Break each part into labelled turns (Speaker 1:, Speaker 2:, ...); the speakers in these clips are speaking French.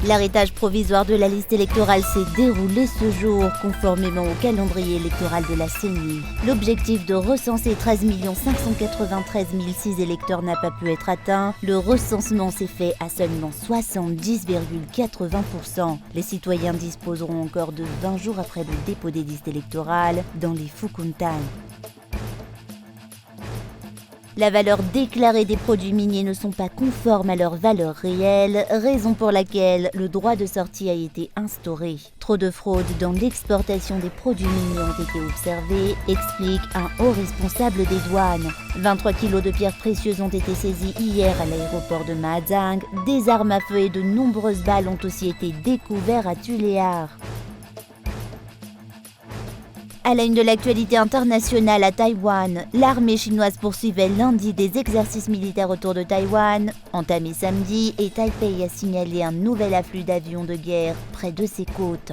Speaker 1: L'arrêtage provisoire de la liste électorale s'est déroulé ce jour, conformément au calendrier électoral de la CENI. L'objectif de recenser 13 593 006 électeurs n'a pas pu être atteint. Le recensement s'est fait à seulement 70,80%. Les citoyens disposeront encore de 20 jours après le dépôt des listes électorales dans les Fukuntan. La valeur déclarée des produits miniers ne sont pas conformes à leur valeur réelle, raison pour laquelle le droit de sortie a été instauré. Trop de fraudes dans l'exportation des produits miniers ont été observées, explique un haut responsable des douanes. 23 kilos de pierres précieuses ont été saisies hier à l'aéroport de Mahajang. Des armes à feu et de nombreuses balles ont aussi été découvertes à Tuléar. À la une de l'actualité internationale à Taïwan, l'armée chinoise poursuivait lundi des exercices militaires autour de Taïwan. Entamé samedi, et Taipei a signalé un nouvel afflux d'avions de guerre près de ses côtes.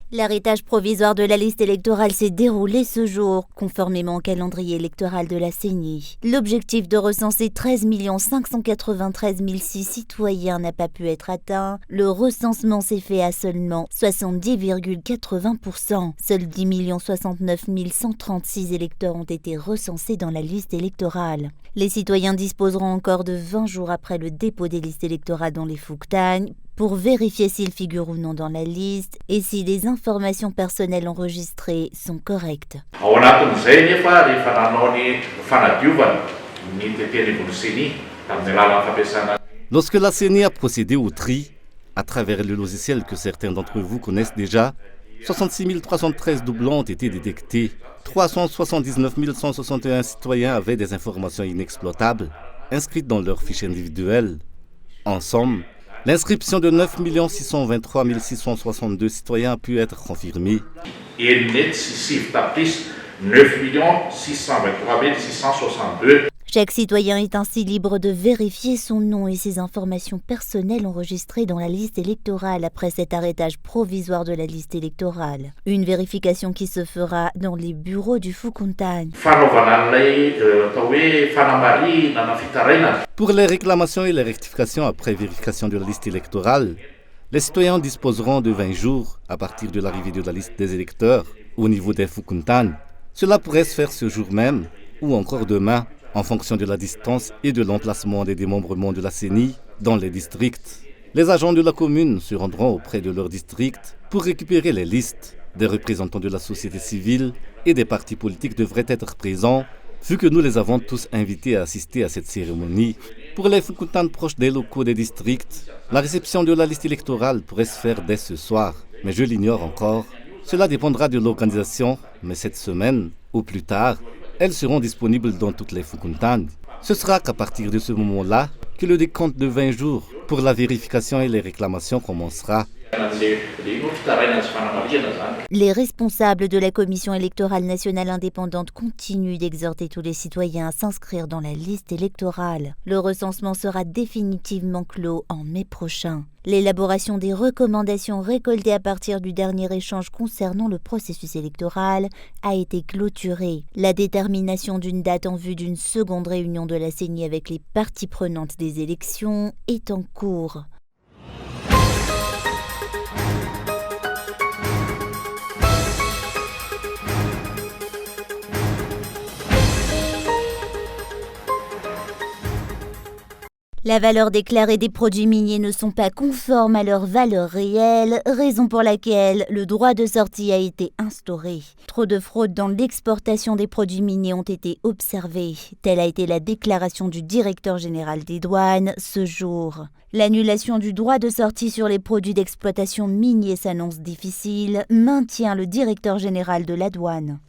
Speaker 1: L'arrêtage provisoire de la liste électorale s'est déroulé ce jour, conformément au calendrier électoral de la CENI. L'objectif de recenser 13 593 006 citoyens n'a pas pu être atteint. Le recensement s'est fait à seulement 70,80%. Seuls 10 069 136 électeurs ont été recensés dans la liste électorale. Les citoyens disposeront encore de 20 jours après le dépôt des listes électorales dans les Fuktang pour vérifier s'ils figurent ou non dans la liste et si les informations personnelles enregistrées sont correctes.
Speaker 2: Lorsque la CENI a procédé au tri, à travers le logiciel que certains d'entre vous connaissent déjà, 66 313 doublons ont été détectés. 379 161 citoyens avaient des informations inexploitables inscrites dans leur fichier individuel. En somme, l'inscription de 9 623 662 citoyens a pu être confirmée.
Speaker 1: Chaque citoyen est ainsi libre de vérifier son nom et ses informations personnelles enregistrées dans la liste électorale après cet arrêtage provisoire de la liste électorale. Une vérification qui se fera dans les bureaux du Fukuntan.
Speaker 2: Pour les réclamations et les rectifications après vérification de la liste électorale, les citoyens disposeront de 20 jours à partir de l'arrivée de la liste des électeurs au niveau des Fukuntan. Cela pourrait se faire ce jour même ou encore demain, en fonction de la distance et de l'emplacement des démembrements de la CENI dans les districts. Les agents de la commune se rendront auprès de leur district pour récupérer les listes. Des représentants de la société civile et des partis politiques devraient être présents, vu que nous les avons tous invités à assister à cette cérémonie. Pour les Fukuntan proches des locaux des districts, la réception de la liste électorale pourrait se faire dès ce soir, mais je l'ignore encore. Cela dépendra de l'organisation, mais cette semaine, ou plus tard, elles seront disponibles dans toutes les Fukuntan. Ce sera qu'à partir de ce moment-là que le décompte de 20 jours pour la vérification et les réclamations commencera.
Speaker 1: Les responsables de la Commission électorale nationale indépendante continuent d'exhorter tous les citoyens à s'inscrire dans la liste électorale. Le recensement sera définitivement clos en mai prochain. L'élaboration des recommandations récoltées à partir du dernier échange concernant le processus électoral a été clôturée. La détermination d'une date en vue d'une seconde réunion de la CENI avec les parties prenantes des élections est en cours. La valeur déclarée des produits miniers ne sont pas conformes à leur valeur réelle, raison pour laquelle le droit de sortie a été instauré. Trop de fraudes dans l'exportation des produits miniers ont été observées. Telle a été la déclaration du directeur général des douanes ce jour. L'annulation du droit de sortie sur les produits d'exploitation miniers s'annonce difficile, maintient le directeur général de la douane.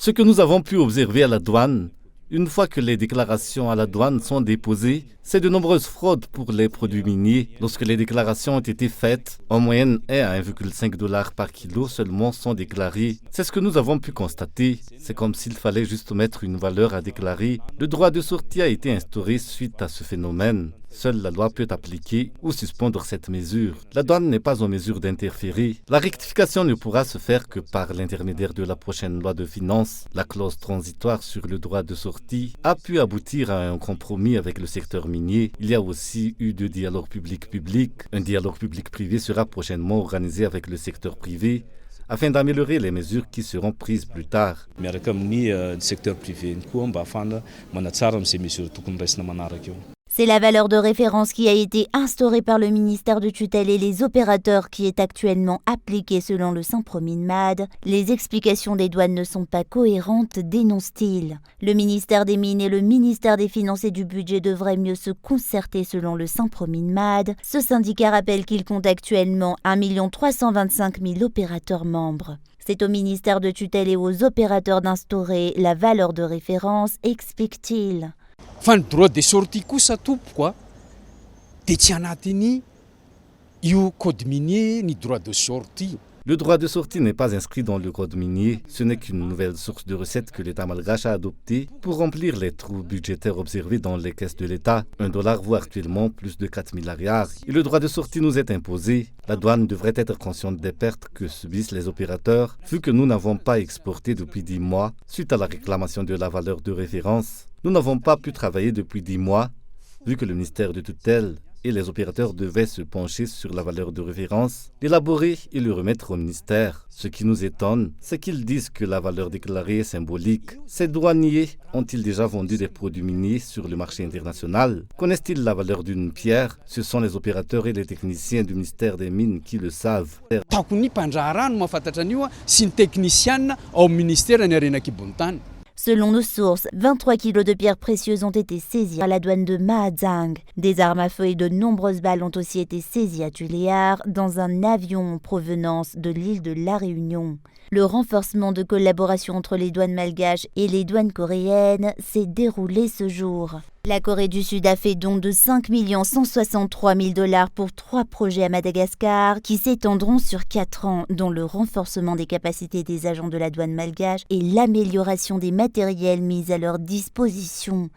Speaker 2: Ce que nous avons pu observer à la douane Une fois que les déclarations à la douane sont déposées, c'est de nombreuses fraudes pour les produits miniers. Lorsque les déclarations ont été faites, en moyenne, à 1,5 $ par kilo seulement sont déclarés. C'est ce que nous avons pu constater. C'est comme s'il fallait juste mettre une valeur à déclarer. Le droit de sortie a été instauré suite à ce phénomène. Seule la loi peut appliquer ou suspendre cette mesure. La douane n'est pas en mesure d'interférer. La rectification ne pourra se faire que par l'intermédiaire de la prochaine loi de finances. La clause transitoire sur le droit de sortie a pu aboutir à un compromis avec le secteur minier. Il y a aussi eu du dialogue public-public. Un dialogue public-privé sera prochainement organisé avec le secteur privé afin d'améliorer les mesures qui seront prises plus tard.
Speaker 1: C'est la valeur de référence qui a été instaurée par le ministère de tutelle et les opérateurs qui est actuellement appliquée selon le Saint-Promin-MAD. Les explications des douanes ne sont pas cohérentes, dénonce-t-il. Le ministère des Mines et le ministère des Finances et du Budget devraient mieux se concerter selon le Saint-Promin-MAD. Ce syndicat rappelle qu'il compte actuellement 1 325 000 opérateurs membres. C'est au ministère de tutelle et aux opérateurs d'instaurer la valeur de référence, explique-t-il.
Speaker 3: Fa ny droit de sortie kosa tompoko dia tsy anatiny io code minier ny droit de sortie.
Speaker 2: Le droit de sortie n'est pas inscrit dans le code minier. Ce n'est qu'une nouvelle source de recettes que l'État malgache a adoptée pour remplir les trous budgétaires observés dans les caisses de l'État. $1 vaut actuellement plus de 4 milliards. Et le droit de sortie nous est imposé. La douane devrait être consciente des pertes que subissent les opérateurs, vu que nous n'avons pas exporté depuis 10 mois suite à la réclamation de la valeur de référence. Nous n'avons pas pu travailler depuis 10 mois, vu que le ministère de tutelle et les opérateurs devaient se pencher sur la valeur de référence, l'élaborer et le remettre au ministère. Ce qui nous étonne, c'est qu'ils disent que la valeur déclarée est symbolique. Ces douaniers ont-ils déjà vendu des produits miniers sur le marché international? Connaissent-ils la valeur d'une pierre? Ce sont les opérateurs et les techniciens du ministère des Mines qui le savent.
Speaker 3: Taoko ny mpandrahara no mahafantatra an'io sy ny teknisianina ao ministère ny Arenakibontany.
Speaker 1: Selon nos sources, 23 kilos de pierres précieuses ont été saisies à la douane de Mahajang. Des armes à feu et de nombreuses balles ont aussi été saisies à Tuléar dans un avion en provenance de l'île de la Réunion. Le renforcement de collaboration entre les douanes malgaches et les douanes coréennes s'est déroulé ce jour. La Corée du Sud a fait don de 5 163 000 $ pour 3 projets à Madagascar qui s'étendront sur 4 ans, dont le renforcement des capacités des agents de la douane malgache et l'amélioration des matériels mis à leur disposition.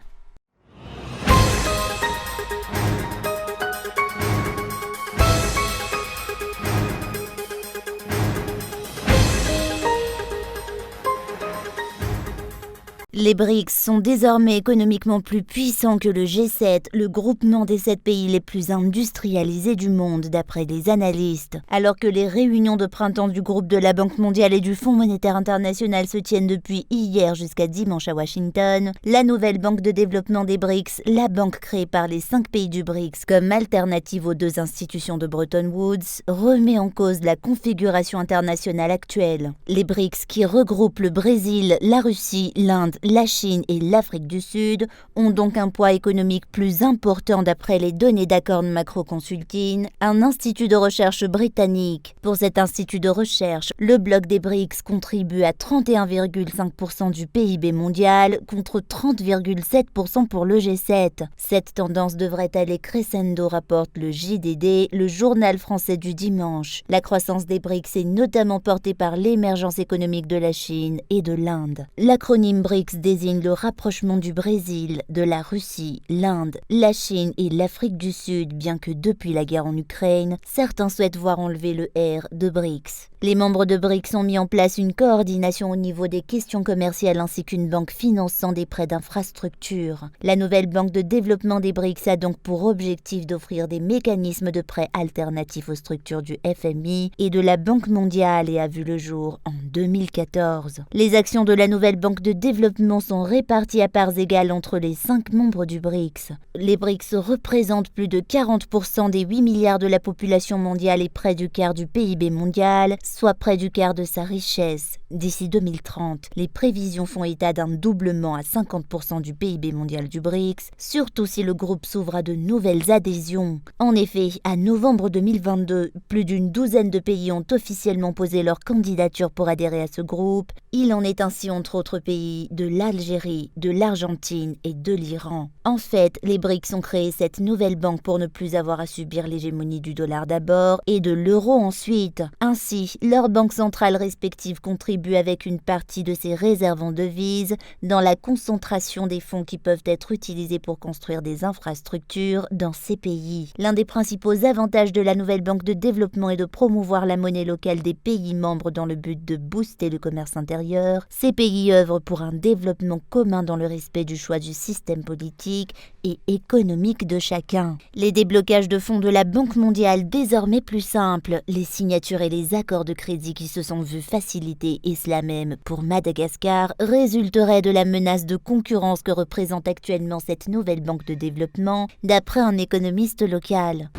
Speaker 1: Les BRICS sont désormais économiquement plus puissants que le G7, le groupement des 7 pays les plus industrialisés du monde, d'après les analystes. Alors que les réunions de printemps du groupe de la Banque mondiale et du Fonds monétaire international se tiennent depuis hier jusqu'à dimanche à Washington, la nouvelle banque de développement des BRICS, la banque créée par les 5 pays du BRICS comme alternative aux 2 institutions de Bretton Woods, remet en cause la configuration internationale actuelle. Les BRICS, qui regroupent le Brésil, la Russie, l'Inde, la Chine et l'Afrique du Sud ont donc un poids économique plus important d'après les données d'Acorn Macro Consulting, un institut de recherche britannique. Pour cet institut de recherche, le bloc des BRICS contribue à 31,5% du PIB mondial contre 30,7% pour le G7. Cette tendance devrait aller crescendo, rapporte le JDD, le journal français du dimanche. La croissance des BRICS est notamment portée par l'émergence économique de la Chine et de l'Inde. L'acronyme BRICS désigne le rapprochement du Brésil, de la Russie, l'Inde, la Chine et l'Afrique du Sud, bien que depuis la guerre en Ukraine, certains souhaitent voir enlever le R de BRICS. Les membres de BRICS ont mis en place une coordination au niveau des questions commerciales ainsi qu'une banque finançant des prêts d'infrastructure. La nouvelle banque de développement des BRICS a donc pour objectif d'offrir des mécanismes de prêts alternatifs aux structures du FMI et de la Banque mondiale et a vu le jour en 2014. Les actions de la nouvelle banque de développement sont réparties à parts égales entre les 5 membres du BRICS. Les BRICS représentent plus de 40% des 8 milliards de la population mondiale et près du quart du PIB mondial, soit près du quart de sa richesse. d'ici 2030. Les prévisions font état d'un doublement à 50% du PIB mondial du BRICS, surtout si le groupe s'ouvre à de nouvelles adhésions. En effet, à novembre 2022, plus d'une douzaine de pays ont officiellement posé leur candidature pour adhérer à ce groupe. Il en est ainsi entre autres pays de l'Algérie, de l'Argentine et de l'Iran. En fait, les BRICS ont créé cette nouvelle banque pour ne plus avoir à subir l'hégémonie du dollar d'abord et de l'euro ensuite. Ainsi, leurs banques centrales respectives contribuent avec une partie de ces réserves en devises dans la concentration des fonds qui peuvent être utilisés pour construire des infrastructures dans ces pays. L'un des principaux avantages de la nouvelle banque de développement est de promouvoir la monnaie locale des pays membres dans le but de booster le commerce intérieur. Ces pays œuvrent pour un développement commun dans le respect du choix du système politique et économique de chacun. Les déblocages de fonds de la Banque mondiale désormais plus simples, les signatures et les accords de crédit qui se sont vus facilités, et cela même pour Madagascar, résulteraient de la menace de concurrence que représente actuellement cette nouvelle banque de développement, d'après un économiste local.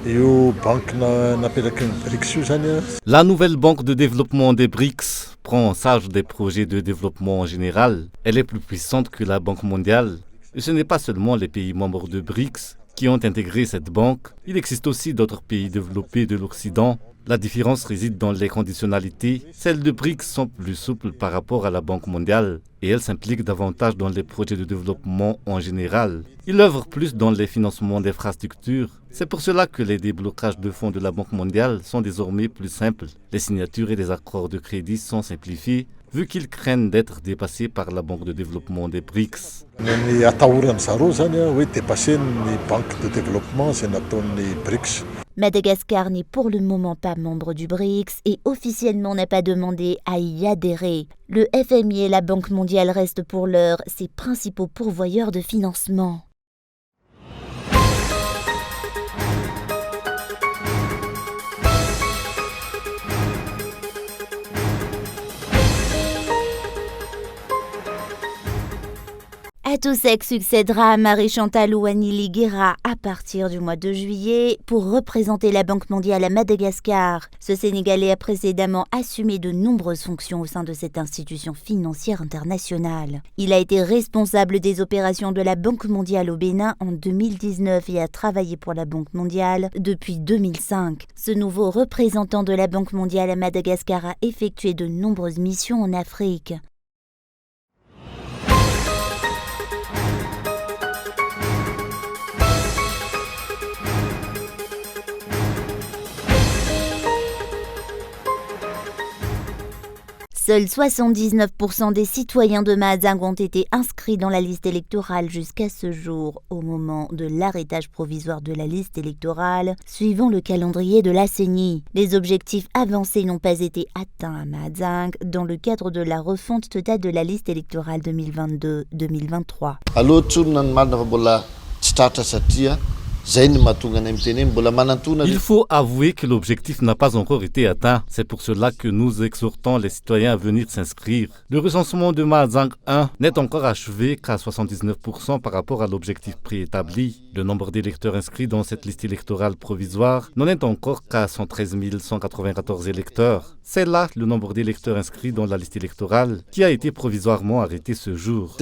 Speaker 2: La nouvelle banque de développement des BRICS prend en charge des projets de développement en général. Elle est plus puissante que la Banque mondiale. Et ce n'est pas seulement les pays membres de BRICS qui ont intégré cette banque. Il existe aussi d'autres pays développés de l'Occident. La différence réside dans les conditionnalités. Celles de BRICS sont plus souples par rapport à la Banque mondiale et elles s'impliquent davantage dans les projets de développement en général. Ils œuvrent plus dans les financements d'infrastructures. C'est pour cela que les déblocages de fonds de la Banque mondiale sont désormais plus simples. Les signatures et les accords de crédit sont simplifiés vu qu'ils craignent d'être dépassés par la Banque de développement des BRICS.
Speaker 1: Madagascar n'est pour le moment pas membre du BRICS et officiellement n'a pas demandé à y adhérer. Le FMI et la Banque mondiale restent pour l'heure ses principaux pourvoyeurs de financement. Atosek succédera à Marie-Chantal Ouanili Guerra à partir du mois de juillet pour représenter la Banque mondiale à Madagascar. Ce Sénégalais a précédemment assumé de nombreuses fonctions au sein de cette institution financière internationale. Il a été responsable des opérations de la Banque mondiale au Bénin en 2019 et a travaillé pour la Banque mondiale depuis 2005. Ce nouveau représentant de la Banque mondiale à Madagascar a effectué de nombreuses missions en Afrique. Seuls 79% des citoyens de Mahajanga ont été inscrits dans la liste électorale jusqu'à ce jour, au moment de l'arrêtage provisoire de la liste électorale, suivant le calendrier de la CENI. Les objectifs avancés n'ont pas été atteints à Mahajanga dans le cadre de la refonte totale de la liste électorale 2022-2023.
Speaker 2: Il faut avouer que l'objectif n'a pas encore été atteint. C'est pour cela que nous exhortons les citoyens à venir s'inscrire. Le recensement de Mahajanga 1 n'est encore achevé qu'à 79% par rapport à l'objectif préétabli. Le nombre d'électeurs inscrits dans cette liste électorale provisoire n'en est encore qu'à 113 194 électeurs. C'est là le nombre d'électeurs inscrits dans la liste électorale qui a été provisoirement arrêté ce jour.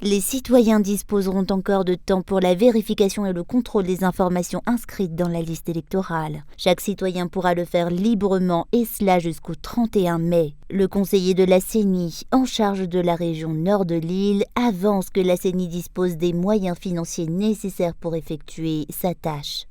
Speaker 1: Les citoyens disposeront encore de temps pour la vérification et le contrôle des informations inscrites dans la liste électorale. Chaque citoyen pourra le faire librement et cela jusqu'au 31 mai. Le conseiller de la CENI, en charge de la région nord de l'île, avance que la CENI dispose des moyens financiers nécessaires pour effectuer sa tâche.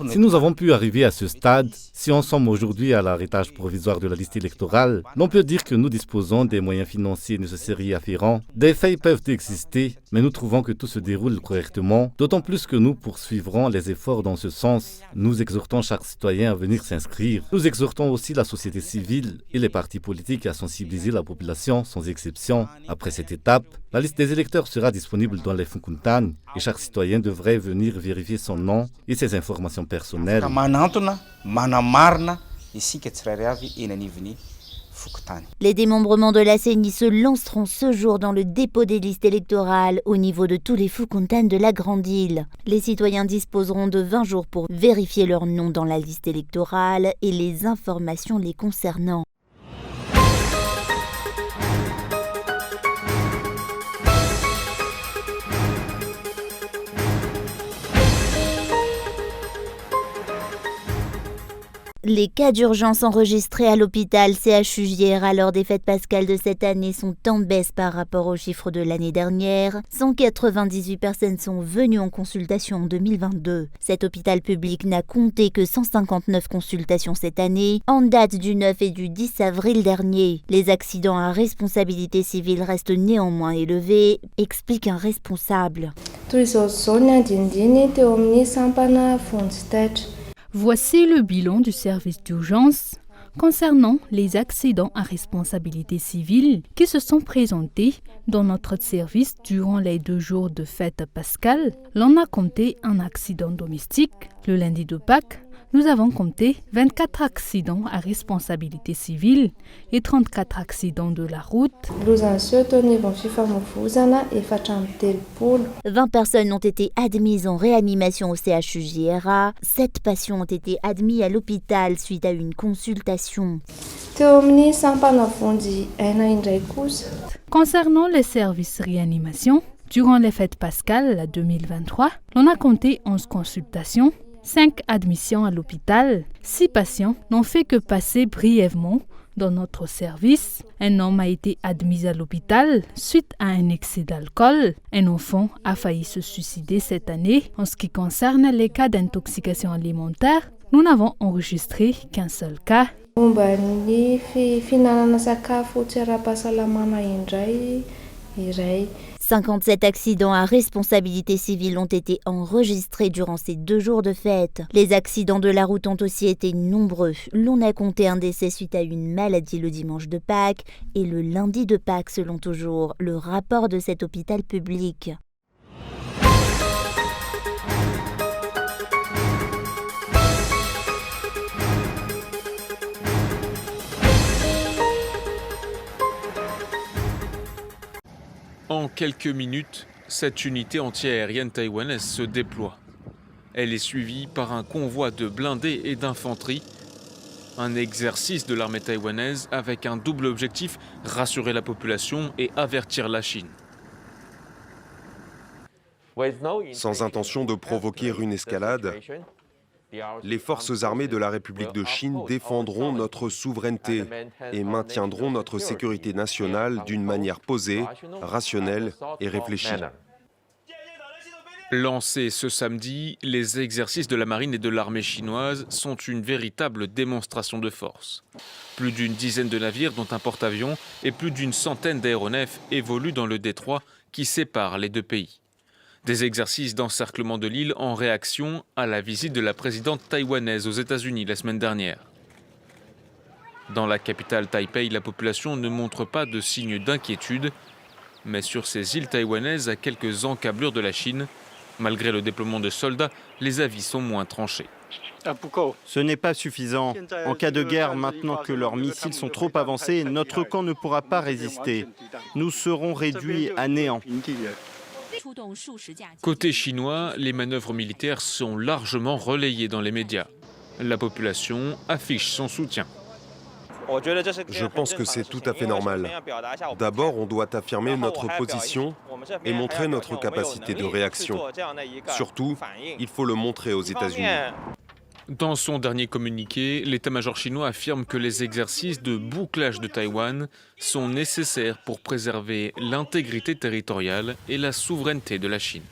Speaker 2: Si nous avons pu arriver à ce stade, si on sommes aujourd'hui à l'arrêtage provisoire de la liste électorale, l'on peut dire que nous disposons des moyens financiers nécessaires et afférents. Des faits peuvent exister, mais nous trouvons que tout se déroule correctement, d'autant plus que nous poursuivrons les efforts dans ce sens. Nous exhortons chaque citoyen à venir s'inscrire. Nous exhortons aussi la société civile et les partis politiques à sensibiliser la population sans exception. Après cette étape, la liste des électeurs sera disponible dans les Fukuntan et chaque citoyen devrait venir vérifier son nom et ses informations personnelles.
Speaker 1: Les démembrements de la CENI se lanceront ce jour dans le dépôt des listes électorales au niveau de tous les Fukuntan de la Grande Île. Les citoyens disposeront de 20 jours pour vérifier leur nom dans la liste électorale et les informations les concernant. Les cas d'urgence enregistrés à l'hôpital CHU lors des fêtes pascales de cette année sont en baisse par rapport aux chiffres de l'année dernière. 198 personnes sont venues en consultation en 2022. Cet hôpital public n'a compté que 159 consultations cette année, en date du 9 et du 10 avril dernier. Les accidents à responsabilité civile restent néanmoins élevés, explique un responsable.
Speaker 4: Voici le bilan du service d'urgence concernant les accidents à responsabilité civile qui se sont présentés dans notre service durant les 2 jours de fête pascale. L'on a compté un accident domestique le lundi de Pâques. Nous avons compté 24 accidents à responsabilité civile et 34 accidents de la route.
Speaker 1: 20 personnes ont été admises en réanimation au CHU-JRA. 7 patients ont été admis à l'hôpital suite à une consultation.
Speaker 4: Concernant les services réanimation, durant les fêtes pascales 2023, l'on a compté 11 consultations, 5 admissions à l'hôpital. 6 patients n'ont fait que passer brièvement dans notre service. Un homme a été admis à l'hôpital suite à un excès d'alcool. Un enfant a failli se suicider cette année. En ce qui concerne les cas d'intoxication alimentaire, nous n'avons enregistré qu'un seul cas.
Speaker 1: 57 accidents à responsabilité civile ont été enregistrés durant ces 2 jours de fête. Les accidents de la route ont aussi été nombreux. L'on a compté un décès suite à une maladie le dimanche de Pâques et le lundi de Pâques selon toujours le rapport de cet hôpital public.
Speaker 5: En quelques minutes, cette unité anti-aérienne taïwanaise se déploie. Elle est suivie par un convoi de blindés et d'infanterie. Un exercice de l'armée taïwanaise avec un double objectif, rassurer la population et avertir la Chine.
Speaker 6: Sans intention de provoquer une escalade, les forces armées de la République de Chine défendront notre souveraineté et maintiendront notre sécurité nationale d'une manière posée, rationnelle et réfléchie.
Speaker 5: Lancés ce samedi, les exercices de la marine et de l'armée chinoise sont une véritable démonstration de force. Plus d'une dizaine de navires, dont un porte-avions, et plus d'une centaine d'aéronefs évoluent dans le détroit qui sépare les 2 pays. Des exercices d'encerclement de l'île en réaction à la visite de la présidente taïwanaise aux États-Unis la semaine dernière. Dans la capitale Taipei, la population ne montre pas de signes d'inquiétude, mais sur ces îles taïwanaises à quelques encablures de la Chine, malgré le déploiement de soldats, les avis sont moins tranchés.
Speaker 7: Ce n'est pas suffisant. En cas de guerre, maintenant que leurs missiles sont trop avancés, notre camp ne pourra pas résister. Nous serons réduits à néant.
Speaker 5: Côté chinois, les manœuvres militaires sont largement relayées dans les médias. La population affiche son soutien.
Speaker 6: Je pense que c'est tout à fait normal. D'abord, on doit affirmer notre position et montrer notre capacité de réaction. Surtout, il faut le montrer aux États-Unis.
Speaker 5: Dans son dernier communiqué, l'état-major chinois affirme que les exercices de bouclage de Taïwan sont nécessaires pour préserver l'intégrité territoriale et la souveraineté de la Chine.